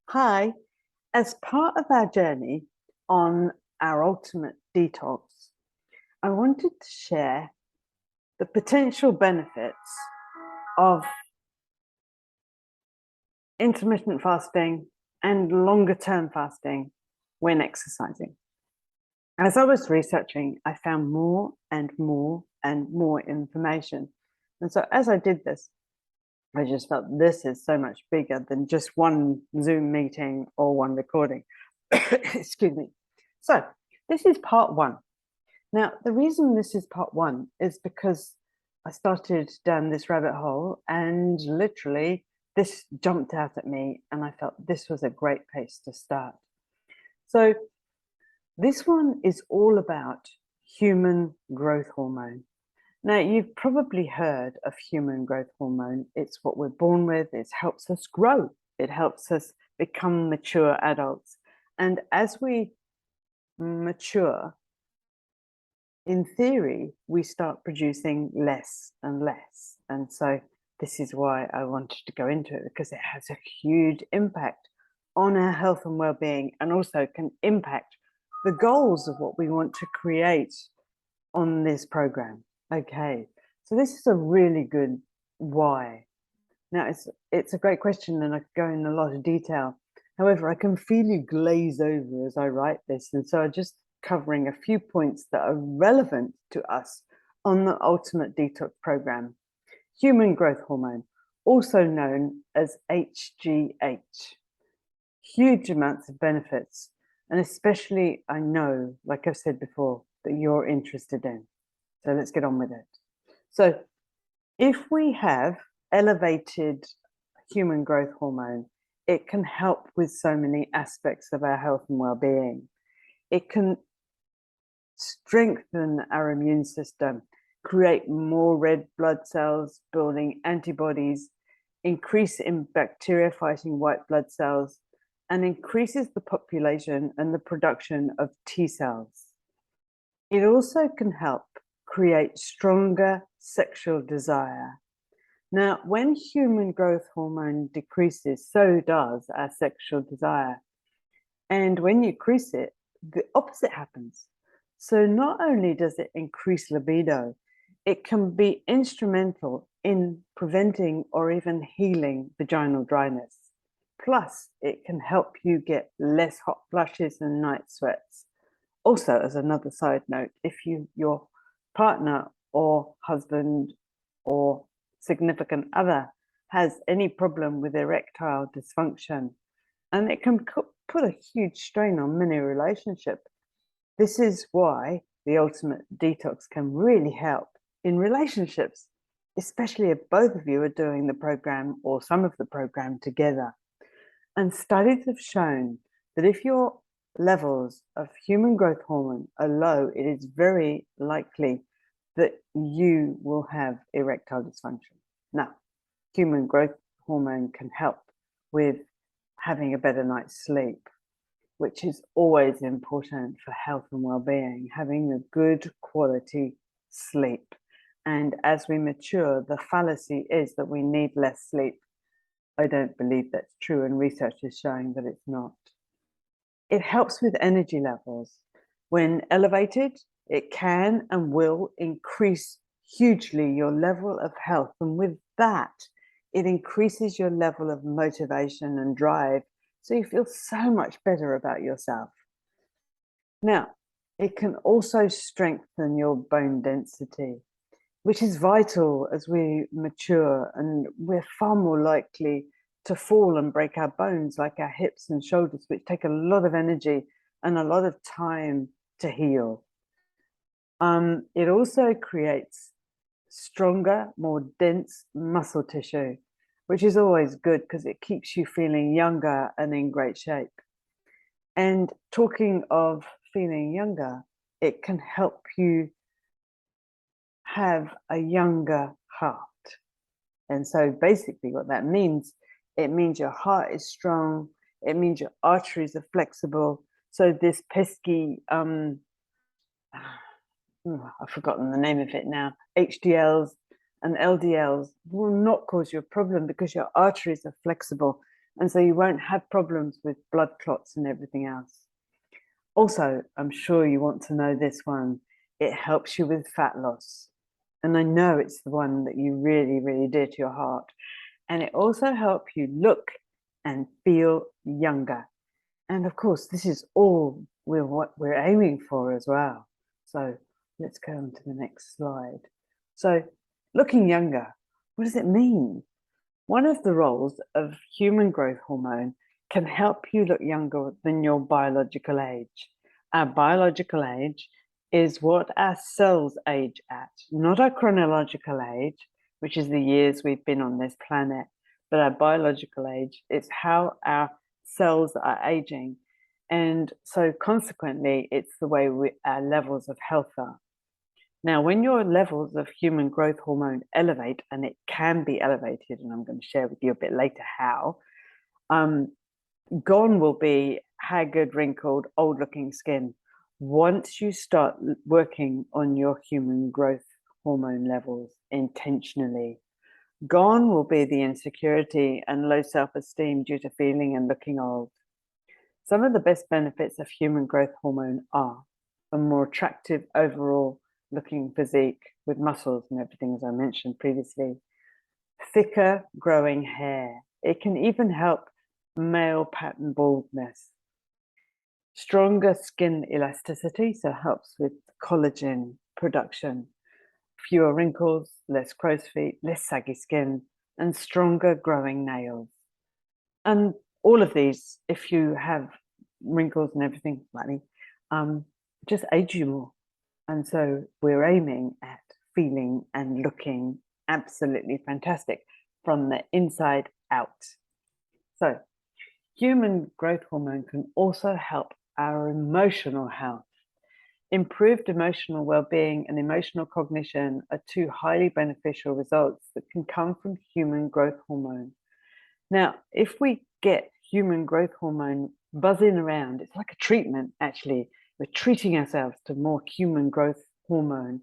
Hi, as part of our journey on our ultimate detox, I wanted to share the potential benefits of intermittent fasting and longer term fasting when exercising. As I was researching, I found more and more and more information. And so as I did this, I just felt this is so much bigger than just one Zoom meeting or one recording. Excuse me. So, this is part one. Now, the reason this is part one is because I started down this rabbit hole and literally this jumped out at me, and I felt this was a great place to start. So, this one is all about human growth hormone. Now, you've probably heard of human growth hormone. It's what we're born with, it helps us grow, it helps us become mature adults. And as we mature, in theory, we start producing less and less. And so, this is why I wanted to go into it, because it has a huge impact on our health and well being, and also can impact the goals of what we want to create on this program. Okay, so this is a really good why. Now, it's a great question, and I could go in a lot of detail. However, I can feel you glaze over as I write this, and so I'm just covering a few points that are relevant to us on the Ultimate Detox Program. Human growth hormone, also known as HGH. Huge amounts of benefits, and especially I know, like I've said before, that you're interested in. So let's get on with it. So if we have elevated human growth hormone, it can help with so many aspects of our health and well-being. It can strengthen our immune system, create more red blood cells, building antibodies, increase in bacteria fighting white blood cells, and increases the population and the production of T cells. It also can help create stronger sexual desire. Now, when human growth hormone decreases, so does our sexual desire. And when you increase it, the opposite happens. So not only does it increase libido, it can be instrumental in preventing or even healing vaginal dryness. Plus, it can help you get less hot flushes and night sweats. Also, as another side note, if your partner or husband or significant other has any problem with erectile dysfunction, and it can put a huge strain on many relationships. This is why the Ultimate Detox can really help in relationships, especially if both of you are doing the program or some of the program together. And studies have shown that if your levels of human growth hormone are low, it is very likely that you will have erectile dysfunction. Now, human growth hormone can help with having a better night's sleep, which is always important for health and well-being, having a good quality sleep. And as we mature, the fallacy is that we need less sleep. I don't believe that's true, and research is showing that it's not. It helps with energy levels. When elevated, it can and will increase hugely your level of health. And with that, it increases your level of motivation and drive. So you feel so much better about yourself. Now, it can also strengthen your bone density, which is vital as we mature, and we're far more likely to fall and break our bones, like our hips and shoulders, which take a lot of energy and a lot of time to heal. It also creates stronger, more dense muscle tissue, which is always good because it keeps you feeling younger and in great shape. And talking of feeling younger, it can help you have a younger heart. And so basically what that means, it means your heart is strong, it means your arteries are flexible. So this pesky, I've forgotten the name of it now, HDLs and LDLs will not cause you a problem because your arteries are flexible. And so you won't have problems with blood clots and everything else. Also, I'm sure you want to know this one. It helps you with fat loss. And I know it's the one that you really, really dear to your heart. And it also helps you look and feel younger. And of course, this is all what we're aiming for as well. So let's go on to the next slide. So looking younger, what does it mean? One of the roles of human growth hormone can help you look younger than your biological age. Our biological age is what our cells age at, not our chronological age, which is the years we've been on this planet, but our biological age is how our cells are aging. And so consequently, it's the way our levels of health are. Now, when your levels of human growth hormone elevate, and it can be elevated, and I'm going to share with you a bit later how, gone will be haggard, wrinkled, old-looking skin. Once you start working on your human growth hormone levels intentionally, gone will be the insecurity and low self-esteem due to feeling and looking old. Some of the best benefits of human growth hormone are a more attractive overall looking physique with muscles and everything, as I mentioned previously, thicker growing hair. It can even help male pattern baldness, stronger skin elasticity, so helps with collagen production, fewer wrinkles, less crow's feet, less saggy skin, and stronger growing nails. And all of these, if you have wrinkles and everything like me, just age you more. And so we're aiming at feeling and looking absolutely fantastic from the inside out. So human growth hormone can also help our emotional health. Improved emotional well-being and emotional cognition are two highly beneficial results that can come from human growth hormone. Now, if we get human growth hormone buzzing around, it's like a treatment, actually. We're treating ourselves to more human growth hormone.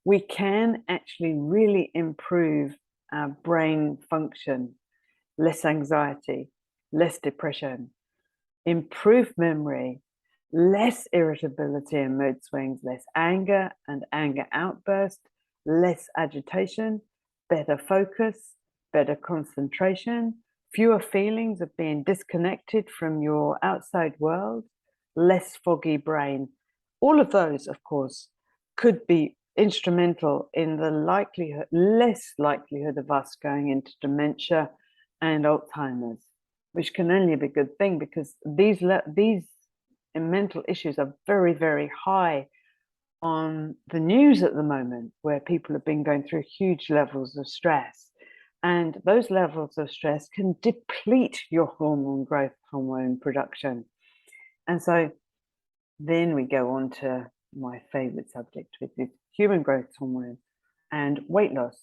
We can actually really improve our brain function, less anxiety, less depression, improved memory, less irritability and mood swings, less anger and anger outburst, less agitation, better focus, better concentration, fewer feelings of being disconnected from your outside world, less foggy brain. All of those, of course, could be instrumental in the less likelihood of us going into dementia and Alzheimer's, which can only be a good thing because these mental issues are very, very high on the news at the moment, where people have been going through huge levels of stress. And those levels of stress can deplete your growth hormone production. And so then we go on to my favorite subject, which is human growth hormone and weight loss.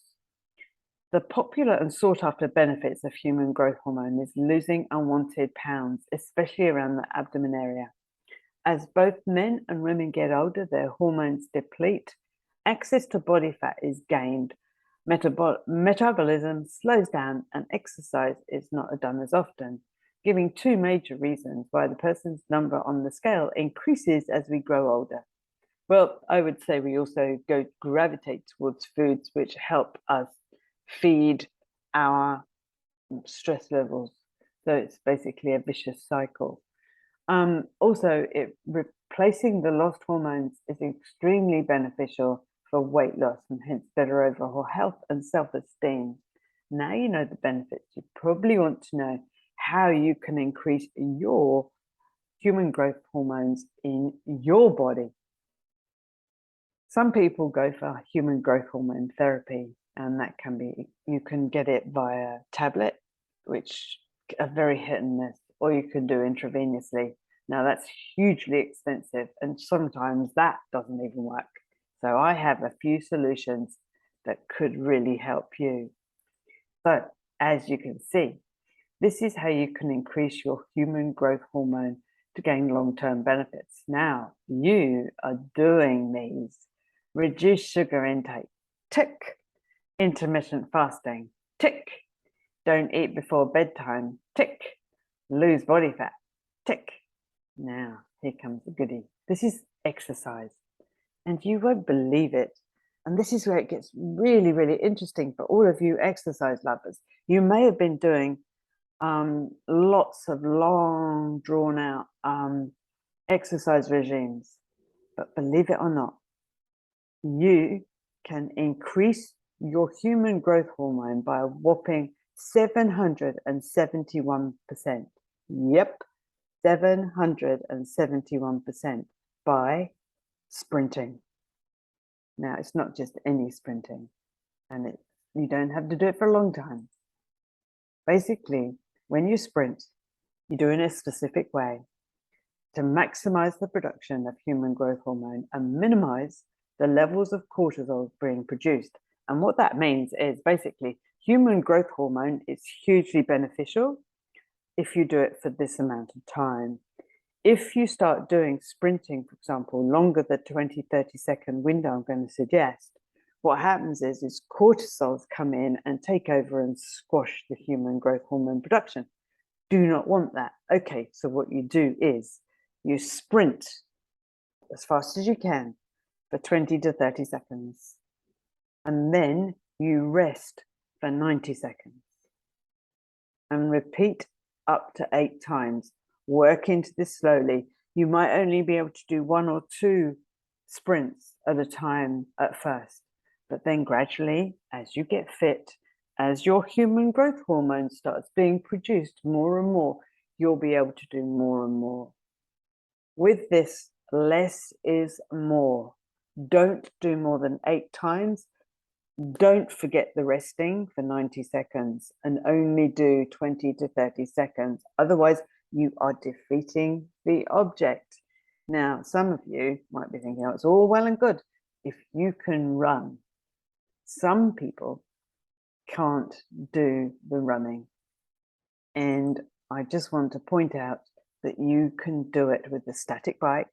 The popular and sought after benefits of human growth hormone is losing unwanted pounds, especially around the abdomen area. As both men and women get older, their hormones deplete, access to body fat is gained, metabolism slows down, and exercise is not done as often, giving two major reasons why the person's number on the scale increases as we grow older. Well, I would say we also gravitate towards foods which help us feed our stress levels. So it's basically a vicious cycle. Also, replacing the lost hormones is extremely beneficial for weight loss and hence better overall health and self-esteem. Now you know the benefits. You probably want to know how you can increase your human growth hormones in your body. Some people go for human growth hormone therapy, and that can be, you can get it via tablet, which are very hit and miss, or you can do intravenously. Now that's hugely expensive, and sometimes that doesn't even work. So I have a few solutions that could really help you. So as you can see, this is how you can increase your human growth hormone to gain long-term benefits. Now you are doing these. Reduce sugar intake, tick. Intermittent fasting, tick. Don't eat before bedtime, tick. lose body fat. Tick. Now, here comes the goodie. This is exercise. And you won't believe it. And this is where it gets really, really interesting for all of you exercise lovers. You may have been doing lots of long, drawn out exercise regimes, but believe it or not, you can increase your human growth hormone by a whopping 771%. Yep, 771% by sprinting. Now, it's not just any sprinting, and you don't have to do it for a long time. Basically, when you sprint, you do it in a specific way to maximize the production of human growth hormone and minimize the levels of cortisol being produced. And what that means is basically human growth hormone is hugely beneficial if you do it for this amount of time. If you start doing sprinting, for example, longer than 20-30 second window I'm going to suggest, what happens is cortisols come in and take over and squash the human growth hormone production. Do not want that. Okay, so what you do is you sprint as fast as you can for 20-30 seconds, and then you rest for 90 seconds and repeat up to 8 times. Work into this slowly. You might only be able to do 1 or 2 sprints at a time at first, but then gradually, as you get fit, as your human growth hormone starts being produced more and more, you'll be able to do more and more. With this, less is more. Don't do more than 8 times. Don't forget the resting for 90 seconds and only do 20-30 seconds. Otherwise, you are defeating the object. Now, some of you might be thinking, oh, it's all well and good if you can run. Some people can't do the running. And I just want to point out that you can do it with a static bike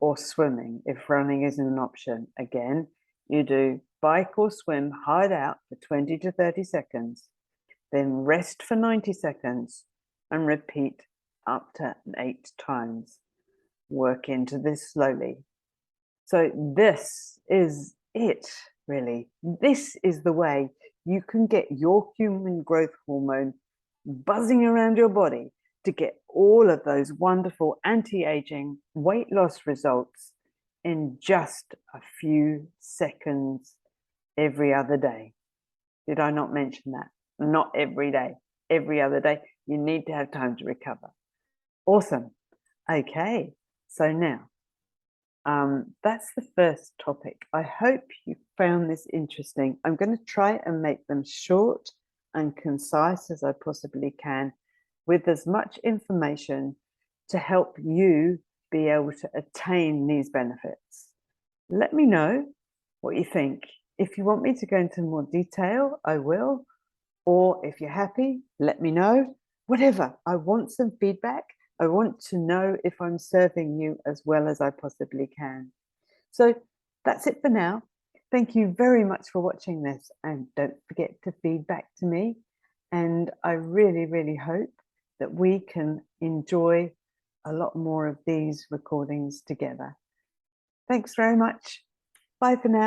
or swimming if running isn't an option. Again, you do bike or swim hard out for 20-30 seconds, then rest for 90 seconds and repeat up to 8 times. Work into this slowly. So this is it, really. This is the way you can get your human growth hormone buzzing around your body to get all of those wonderful anti-aging weight loss results in just a few seconds every other day. Did I not mention that? Not every day, every other day. You need to have time to recover. Awesome. Okay, so now that's the first topic. I hope you found this interesting. I'm going to try and make them short and concise as I possibly can, with as much information to help you be able to attain these benefits. Let me know what you think. If you want me to go into more detail, I will. Or if you're happy, let me know. Whatever. I want some feedback. I want to know if I'm serving you as well as I possibly can. So that's it for now. Thank you very much for watching this, and don't forget to feed back to me. And I really, really hope that we can enjoy a lot more of these recordings together. Thanks very much. Bye for now.